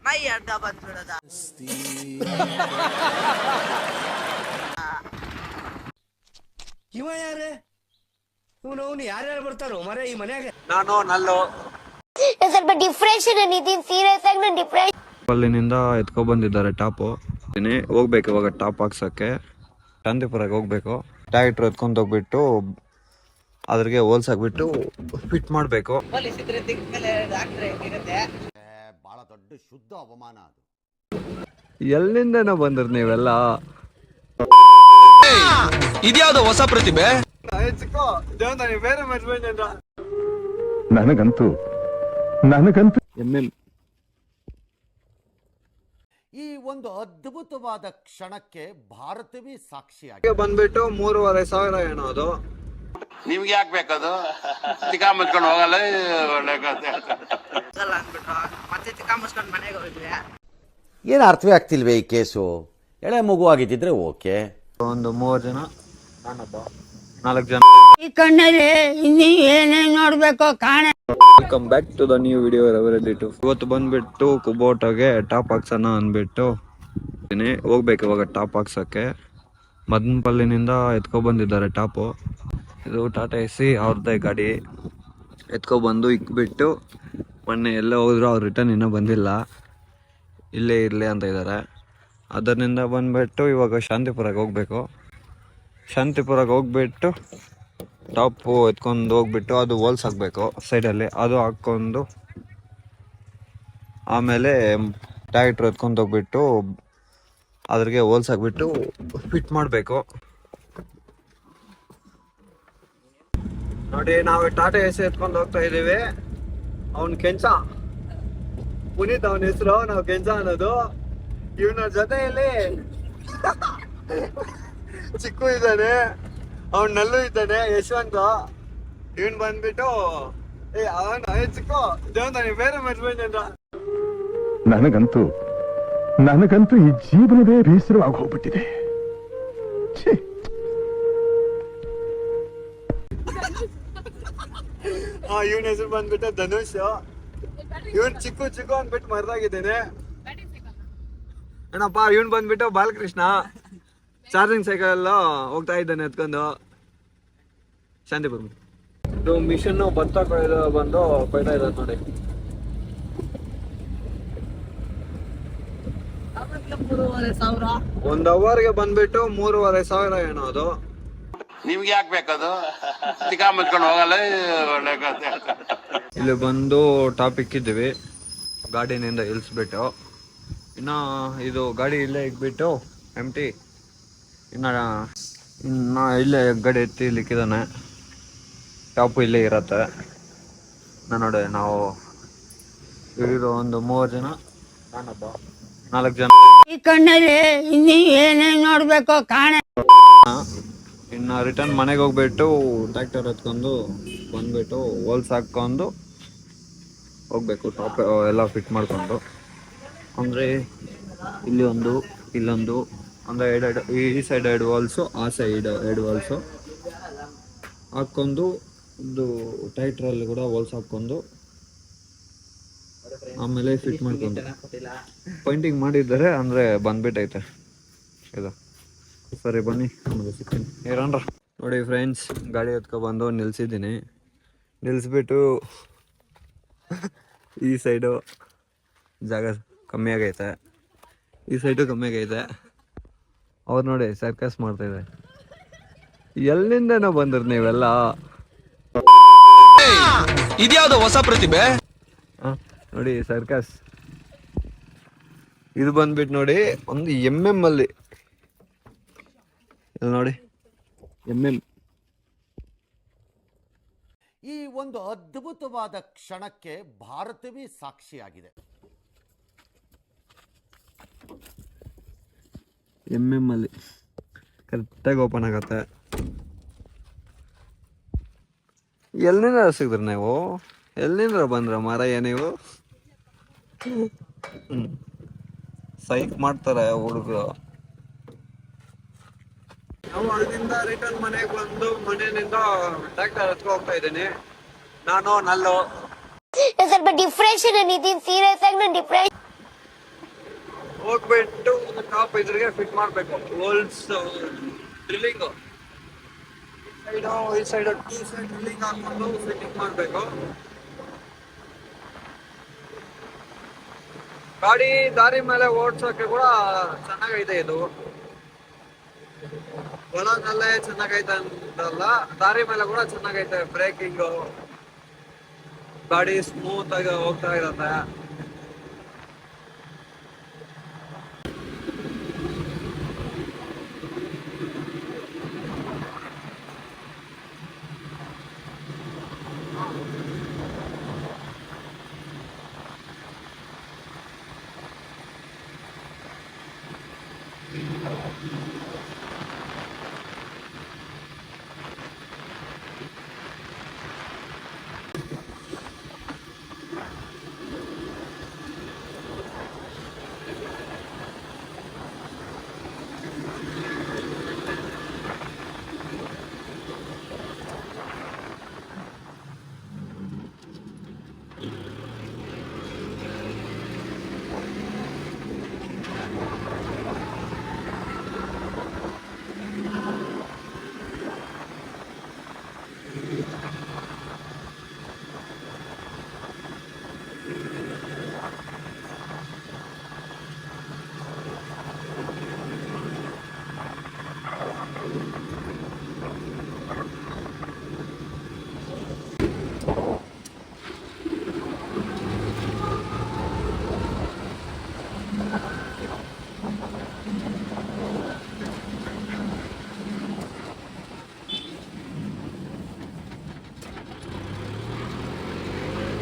ಕೈ ಅಡ್ಡ ಬಂದ್ಬಿಡದ. ಇವ ಯಾರೇ ಇವನು ಯಾರ್ಯಾರು ಬರ್ತಾರೋ ಮರೆ ಈ ಮನ್ಯಾಗ? ನಾನು ನಲ್ಲು ಸ್ವಲ್ಪ ಡಿಪ್ರೆಷನ್ ನಿತಿನ್, ಸೀರಿಯಸ್ ಆಗಿ ನಾನು ಡಿಪ್ರೆಷನ್. ಅಲ್ಲಿನಿಂದ ಎತ್ಕೊ ಬಂದಿದ್ದಾರೆ ಟಾಪು. ಹೋಗ್ಬೇಕು ಇವಾಗ ಟಾಪ್ ಹಾಕ್ಸಕ್ಕೆ. ಶಾಂತಿಪುರಕ್ಕೆ ಹೋಗ್ಬೇಕು. ಟ್ಯಾಕ್ಟ್ರ್ ಎತ್ಕೊಂಡ್ ಹೋಗ್ಬಿಟ್ಟು ಅದ್ರಿಗೆ ಹೋಲ್ಸಾಕ್ಬಿಟ್ಟು ಫಿಟ್ ಮಾಡಬೇಕು. ಬಹಳ ದೊಡ್ಡ ಶುದ್ಧ ಅವಮಾನ ಅದು. ಎಲ್ಲಿಂದನೋ ಬಂದ್ರಿ ನೀವೆಲ್ಲ? ಇದ್ಯಾವ್ದು ಹೊಸ ಪ್ರತಿಭೆ? ನನಗಂತೂ ಈ ಒಂದು ಅದ್ಭುತವಾದ ಕ್ಷಣಕ್ಕೆ ಭಾರತವೇ ಸಾಕ್ಷಿಯಾಗಿ ಬಂದ್ಬಿಟ್ಟು 3,500 ಏನೋ ಅದು. ನಿಮ್ಗೆ ಯಾಕೆ ಬೇಕದು? ತಿಕಾ ಮುಚ್ಕೊಂಡು ಹೋಗಲ್ಲ ಮತ್ತೆ ಚಿಕ್ಕಮ್ಮಸ್ಕೊಂಡು ಮನೆಗೆ ಹೋಗಿದ್ವಿ. ಏನು ಅರ್ಥವೇ ಆಗ್ತಿಲ್ವೇ ಈ ಕೇಸು? ಎಳೆ ಮಗು ಆಗಿದ್ದಿದ್ರೆ ಓಕೆ. ಒಂದು 3 ಜನ, ನಾನೊಬ್ಬ, 4 ಜನ. ಈ ಕಣ್ಣಲ್ಲಿ ಇನ್ನೂ ಏನೇನ್ ನೋಡ್ಬೇಕು ಕಾಣೆ. Welcome back to the new video ರೆವರೆಡಿಟು. ಇವತ್ತು ಬಂದ್ಬಿಟ್ಟು ಕುಬೋಟಾಗೆ ಟಾಪ್ ಹಾಕ್ಸೋಣ ಅಂದ್ಬಿಟ್ಟು ಹೋಗ್ಬೇಕು ಇವಾಗ ಟಾಪ್ ಹಾಕ್ಸೋಕ್ಕೆ. ಮದನಪಲ್ಲಿನಿಂದ ಎತ್ಕೊ ಬಂದಿದ್ದಾರೆ ಟಾಪು. ಇದು ಟಾಟಾ ಎಸಿ ಅವ್ರದ್ದೇ ಗಾಡಿ. ಎತ್ಕೊಬಂದು ಇಕ್ಬಿಟ್ಟು ಮೊನ್ನೆ ಎಲ್ಲ ಹೋದ್ರು, ಅವ್ರು ರಿಟರ್ನ್ ಇನ್ನೂ ಬಂದಿಲ್ಲ, ಇಲ್ಲೇ ಇರಲಿ ಅಂತ ಇದ್ದಾರೆ. ಅದರಿಂದ ಬಂದ್ಬಿಟ್ಟು ಇವಾಗ ಶಾಂತಿಪುರಕ್ಕೆ ಹೋಗ್ಬೇಕು. ಶಾಂತಿಪುರಕ್ಕೆ ಹೋಗ್ಬಿಟ್ಟು ಟಾಪು ಎತ್ಕೊಂಡು ಹೋಗ್ಬಿಟ್ಟು ಅದು ಹೋಲ್ಸ್ ಹಾಕಬೇಕು ಸೈಡಲ್ಲಿ. ಅದು ಹಾಕ್ಕೊಂಡು ಆಮೇಲೆ ಟ್ಯಾಕ್ಟ್ರ್ ಎತ್ಕೊಂಡು ಹೋಗ್ಬಿಟ್ಟು ಅದ್ರಿಗೆ ಹೋಲ್ಸ್ ಹಾಕ್ಬಿಟ್ಟು ಫಿಟ್ ಮಾಡಬೇಕು. ನೋಡಿ, ನಾವು ಟಾಟಾ ಎಸಿ ಎತ್ಕೊಂಡು ಹೋಗ್ತಾ ಇದ್ದೀವಿ. ಅವನ್ ಕೆಂಚ ಪುನೀತ್, ಅವನ ಹೆಸರು. ನಾವು ಕೆಂಚ ಅನ್ನೋದು. ಇವನ ಜೊತೆಯಲ್ಲಿ ಚಿಕ್ಕು ಇದ್ದಾನೆ, ಅವನ್ ನಲ್ಲು ಇದ್ದಾನೆ, ಯಶವಂತ. ಇವನ್ ಬಂದ್ಬಿಟ್ಟು ಅವನು ಚಿಕ್ಕು ದೇವಂತ, ನೀವು ಬೇರೆ ಮರ್ಸ್ಬಂಡಿ ಅಂತ. ನನಗಂತೂ ಈ ಜೀವನವೇ ಬೇಸರವಾಗಿ ಹೋಗ್ಬಿಟ್ಟಿದೆ. ಇವನ ಹೆಸರು ಬಂದ್ಬಿಟ್ಟು ಧನುಷ್. ಇವನ್ ಚಿಕ್ಕು ಚಿಕ್ಕು ಅಂದ್ಬಿಟ್ಟು ಮರ್ದಾಗಿದ್ದೇನೆ ಏನಪ್ಪ. ಇವನ್ ಬಂದ್ಬಿಟ್ಟು ಬಾಲಕೃಷ್ಣ. ಚಾರ್ಜಿಂಗ್ ಸೈಕಲ್ ಎಲ್ಲ ಹೋಗ್ತಾ ಇದ್ದಾನೆ ಎತ್ಕೊಂಡು ಶಾಂತಿಪುರ. ಇದು ಮಿಷನ್ ಭತ್ತ ಬಂದು ಕೊಯ್ತಾ ಇದ್ದಾರೆ ನೋಡಿ. 3,500. 1 ಅವರ್ಗೆ ಬಂದ್ಬಿಟ್ಟು 3,500 ಏನೋ ಅದು. ನಿಮ್ಗೆ ಯಾಕೆ ಬೇಕದು? ತಿಕಾ ಮುಚ್ಕೊಂಡು ಹೋಗಲ್ಲ ಇಲ್ಲಿ ಬಂದು ಟಾಪ್ ಇಕ್ಕಿದ್ದೀವಿ ಗಾಡಿನಿಂದ ಇಳಿಸ್ಬಿಟ್ಟು. ಇನ್ನು ಇದು ಗಾಡಿ ಇಲ್ಲೇ ಇಕ್ಬಿಟ್ಟು ಎಂಟಿ. ಇನ್ನು ಇಲ್ಲೇ ಗಾಡಿ ಎತ್ತಿ ಇಲ್ಲಿಕ್ಕಿದ್ದಾನೆ. ಟಾಪು ಇಲ್ಲೇ ಇರತ್ತೆ. ನೋಡಿ, ನಾವು ಇರೋ ಒಂದು 3 ಜನ, ನಾನೊಬ್ಬ, 4 ಜನ. ಈ ಕಣ್ಣಲ್ಲಿ ಇನ್ನೂ ಏನೇನ್ ನೋಡ್ಬೇಕು ಕಾಣೆ. ಇನ್ನು ರಿಟರ್ನ್ ಮನೆಗೆ ಹೋಗ್ಬಿಟ್ಟು ಟ್ರ್ಯಾಕ್ಟರ್ ಎತ್ಕೊಂಡು ಬಂದ್ಬಿಟ್ಟು ಹೋಲ್ಸ್ ಹಾಕ್ಕೊಂಡು ಹೋಗ್ಬೇಕು. ಟಾಪ್ ಎಲ್ಲ ಫಿಟ್ ಮಾಡ್ಕೊಂಡು, ಅಂದರೆ ಇಲ್ಲಿ ಒಂದು, ಇಲ್ಲೊಂದು, ಅಂದರೆ ಎರಡು, ಈ ಸೈಡ್ 2 ವಾಲ್ಸು, ಆ ಸೈಡ್ 2 ವಾಲ್ಸು ಹಾಕ್ಕೊಂಡು ಒಂದು ಟ್ರ್ಯಾಕ್ಟ್ರಲ್ಲಿ ಕೂಡ ಹೋಲ್ಸ್ ಹಾಕ್ಕೊಂಡು ಆಮೇಲೆ ಫಿಟ್ ಮಾಡ್ಕೊಂಡು ಪೈಂಟಿಂಗ್ ಮಾಡಿದ್ದಾರೆ. ಅಂದರೆ ಬಂದ್ಬಿಟ್ಟೈತೆ ಇದು. ಸರಿ ಬನ್ನಿ, ಆಮೇಲೆ ಸಿಗ್ತೀನಿ. ಏರನ್ರ ನೋಡಿ ಫ್ರೆಂಡ್ಸ್, ಗಾಡಿ ಎತ್ಕೊಬಂದು ನಿಲ್ಸಿದ್ದೀನಿ. ನಿಲ್ಲಿಸ್ಬಿಟ್ಟು ಈ ಸೈಡು ಜಾಗ ಕಮ್ಮಿ ಆಗೈತೆ, ಈ ಸೈಡು ಕಮ್ಮಿ ಆಗೈತೆ. ಅವ್ರು ನೋಡಿ ಸರ್ಕಸ್ ಮಾಡ್ತಾಯಿದ್ದಾರೆ. ಎಲ್ಲಿಂದನೋ ಬಂದ್ರಿ ನೀವೆಲ್ಲ? ಇದ್ಯಾವ್ದು ಹೊಸ ಪ್ರತಿಭೆ? ನೋಡಿ ಸರ್ಕಸ್. ಇದು ಬಂದ್ಬಿಟ್ಟು ನೋಡಿ ಒಂದು MM ಅಲ್ಲಿ. ಇಲ್ಲಿ ನೋಡಿ MM. ಈ ಒಂದು ಅದ್ಭುತವಾದ ಕ್ಷಣಕ್ಕೆ ಭಾರತವೇ ಸಾಕ್ಷಿಯಾಗಿದೆ. MM ಅಲ್ಲಿ ಕರೆಕ್ಟಾಗಿ ಓಪನ್ ಆಗತ್ತೆ. ಎಲ್ಲಿಂದ ಸಿಗ್ರಿ ನೀವು? ಎಲ್ಲಿಂದ ಬಂದ್ರ ಮಾರಯ್ಯ ನೀವು? ಸೈಕ್ ಮಾಡ್ತಾರೆ ಹುಡುಗರು. ನಾವು ಅಲ್ಲಿಂದ ರಿಟರ್ನ್ ಮನೆಗೆ ಬಂದು ಮನೆಯಿಂದ ಟ್ರ್ಯಾಕ್ಟರ್ ಹತ್ಕೊ ಹೋಗ್ತಾ ಇದ್ದೀನಿ. ನಾನು ನಲ್ಲು ಸ್ವಲ್ಪ ಡಿಪ್ರೆಷನ್ ನಿತಿನ್, ಸೀರಿಯಸ್ ಆಗಿ ನಾನು ಡಿಪ್ರೆಷನ್. ಟಾಪ್ ಇದ್ರಿಗೆ ಫಿಟ್ ಮಾಡಬೇಕು. ಹೋಲ್ಸ್ ಡ್ರಿಲ್ಲಿಂಗ್ ಈ ಸೈಡ್ 2 ಸೈಡ್ ಡ್ರಿಲ್ಲಿಂಗ್ ಹಾಕೊಂಡು ಫಿಟ್ಟಿಂಗ್ ಮಾಡಬೇಕು. ಗಾಡಿ ದಾರಿ ಮೇಲೆ ಓಡ್ಸೋಕೆ ಕೂಡ ಚೆನ್ನಾಗೈತೆ ಇದು. ಒಳಗಲ್ಲೇ ಚೆನ್ನಾಗೈತೆ ಅಂತಲ್ಲ, ದಾರಿ ಮೇಲೆ ಕೂಡ ಚೆನ್ನಾಗೈತೆ. ಬ್ರೇಕಿಂಗು ಗಾಡಿ ಸ್ಮೂತ್ ಆಗಿ ಹೋಗ್ತಾ ಇರತ್ತೆ.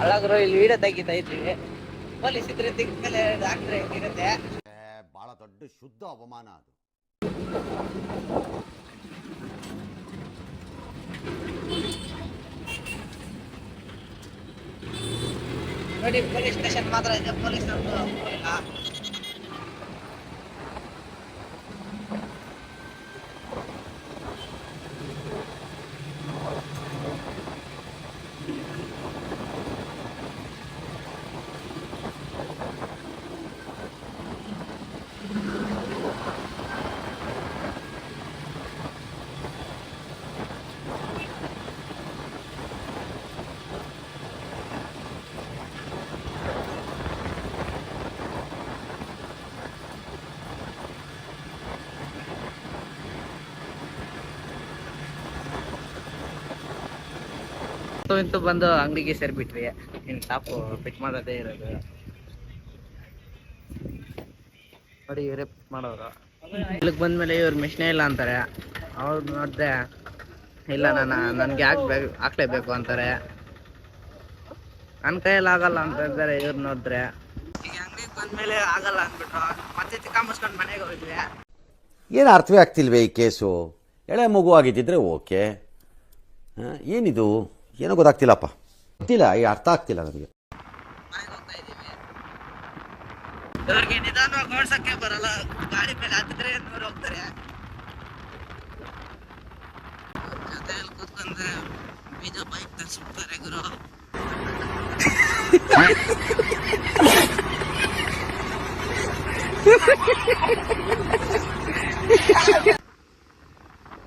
ಅಲ್ಲಾಗ್ರು ಇಲ್ಲಿ ವಿಡಿಯೋ ತೆಗಿತಾ ಇದ್ವಿ. ಪೊಲೀಸ್ ಇದ್ರೆ ತೆಗ್ದ್ಮೇಲೆ ಡಾಕ್ಟ್ರೆ ಇರುತ್ತೆ. ಬಹಳ ದೊಡ್ಡ ಶುದ್ಧ ಅವಮಾನ ಅದು. ನೋಡಿ ಪೊಲೀಸ್ ಸ್ಟೇಷನ್ ಮಾತ್ರ ಇದೆ, ಪೊಲೀಸ್ ಇಲ್ಲ. ಇಂತು ಬಂದು ಅಂಗಡಿಗೆ ಸೇರ್ಬಿಟ್ವಿ. ಇನ್ನು ಟಾಪು ಫಿಟ್ ಮಾಡೋದೇ ಇರೋದು. ನೋಡಿ ಇವರೇ ಫಿಟ್ ಮಾಡೋರು. ಇಲ್ಲಿಗೆ ಬಂದ್ಮೇಲೆ ಇವ್ರು ಮಿಷಿನೇ ಇಲ್ಲ ಅಂತಾರೆ. ಅವ್ರು ನೋಡಿದೆ ಇಲ್ಲ ನನಗೆ ಹಾಕ್ಲೇಬೇಕು ಅಂತಾರೆ. ನನ್ನ ಕೈಯಲ್ಲಿ ಆಗಲ್ಲ ಅಂತ ಇದ್ದಾರೆ. ಇವ್ರು ನೋಡಿದ್ರೆ ಈಗ ಅಂಗಡಿಗೆ ಬಂದ್ಮೇಲೆ ಆಗಲ್ಲ ಅಂದ್ಬಿಟ್ರು. ಮತ್ತೆ ಚಿಕ್ಕ ಮನೆಗೆ ಹೋಗಿದ್ವಿ. ಏನು ಅರ್ಥವೇ ಆಗ್ತಿಲ್ವೇ ಈ ಕೇಸು? ಎಳೆ ಮಗು ಆಗಿದ್ದಿದ್ರೆ ಓಕೆ. ಏನಿದು ಏನೋ ಗೊತ್ತಾಗ್ತಿಲ್ಲಪ್ಪ, ಗೊತ್ತಿಲ್ಲ, ಈ ಅರ್ಥ ಆಗ್ತಿಲ್ಲ ನನಗೆ. ಮನೆಗೆ ಹೋಗ್ತಾ ಇದೀವಿ. ಇವ್ರಿಗೆ ನಿಧಾನವಾಗಿ ಓಡ್ಸಕ್ಕೆ ಬರಲ್ಲ. ಗಾಡಿ ಮೇಲೆ ಹತ್ತಿದ್ರೆ ಇವ್ರು ಹೋಗ್ತಾರೆ. ಜೊತೆಯಲ್ಲಿ ಕೂತ್ಕೊಂಡ್ರೆ ಬೀಜ ಬೈಕ್ ತರಿಸ್ಬಿಡ್ತಾರೆ ಗುರು.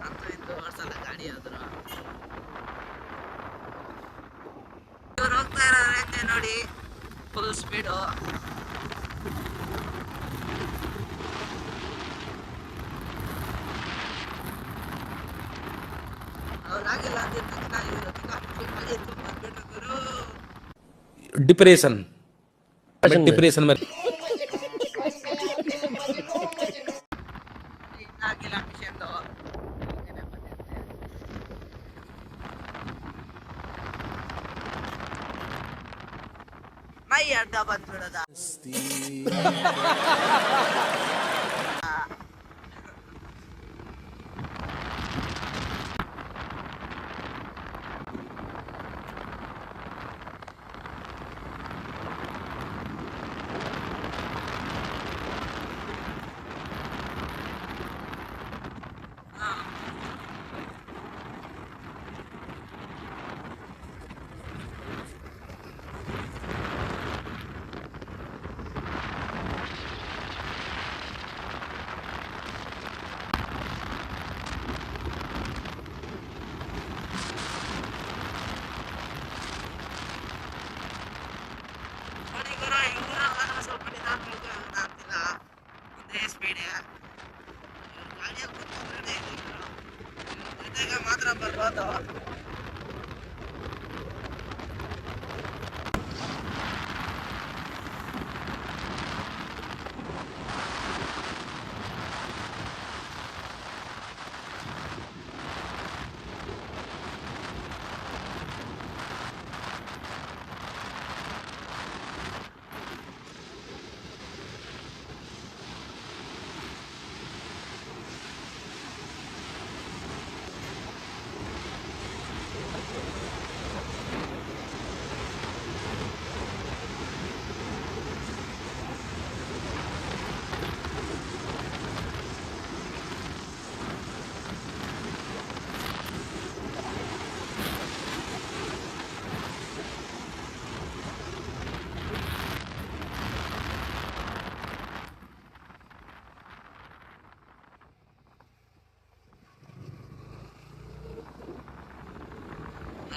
ಅಂತೂ ಇಂತೂ ಓಡ್ಸಲ್ಲ ಗಾಡಿ ಆದ್ರು. ಇವ್ರು ಹೋಗ್ತಾ ಇರೋ ರೇಂಜೆ ನೋಡಿ, ಫುಲ್ ಸ್ಪೀಡು. ಅವ್ರಾಗಿಲ್ಲ डिप्रेशन डिप्रेशन में ಆಗಿಲ್ಲ ಮಿಷನ್ದು. ಮೈ ಅಡ್ಡ ಬಂದ್ಬಿಡೋದ. ಅದು.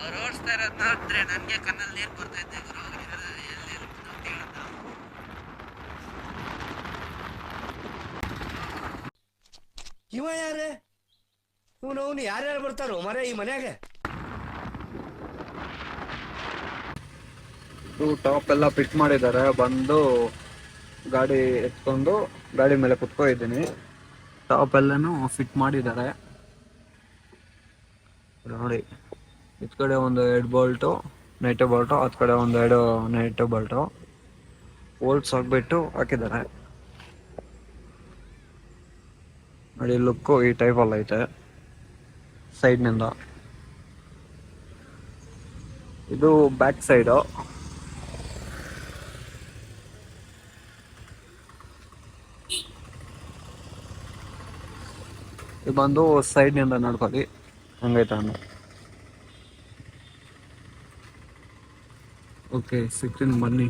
ಅವ್ರು ಓಡಿಸ್ತಾ ಇರೋದು ನೋಡಿದ್ರೆ ನನಗೆ ಕಣ್ಣಲ್ಲಿ ನೀರು ಬರ್ತೈತೆ ಗುರು. ಎಲ್ಲಿರುತ್ತೆ ಅಂತ ಹೇಳೋದು. ಇವ ಯಾರೇ ಅವನು ಯಾರ್ಯಾರು ಬರ್ತಾರೋ ಮರ ಈ ಮನ್ಯಾಗ? ಟಾಪ್ ಎಲ್ಲ ಫಿಟ್ ಮಾಡಿದ್ದಾರೆ. ಬಂದು ಗಾಡಿ ಎತ್ಕೊಂಡು ಗಾಡಿ ಮೇಲೆ ಕುತ್ಕೊಂಡಿದ್ದೀನಿ. ಟಾಪ್ ಎಲ್ಲನೂ ಫಿಟ್ ಮಾಡಿದ್ದಾರೆ ನೋಡಿ. ಇದ್ ಕಡೆ ಒಂದು 2 ಬೋಲ್ಟು ನೈಟ್ ಬೋಲ್ಟು, ಹತ್ ಕಡೆ ಒಂದು 2 ನೈಟ್ ಬೋಲ್ಟು ಹೋಲ್ಸ್ ಹಾಕ್ಬಿಟ್ಟು ಹಾಕಿದ್ದಾರೆ ನೋಡಿ. ಲುಕ್ಕು ಈ ಟೈಪಲ್ಲಿ ಐತೆ ಸೈಡ್ನಿಂದ. ಇದು ಬ್ಯಾಕ್ ಸೈಡು. ಇದು ಬಂದು ಸೈಡ್ನಿಂದ ನೋಡ್ಕೊಳ್ಳಿ ಹಂಗೈತೆ ಅಣ್ಣ. ಓಕೆ, ಸಿಗ್ತೀನಿ ಬನ್ನಿ.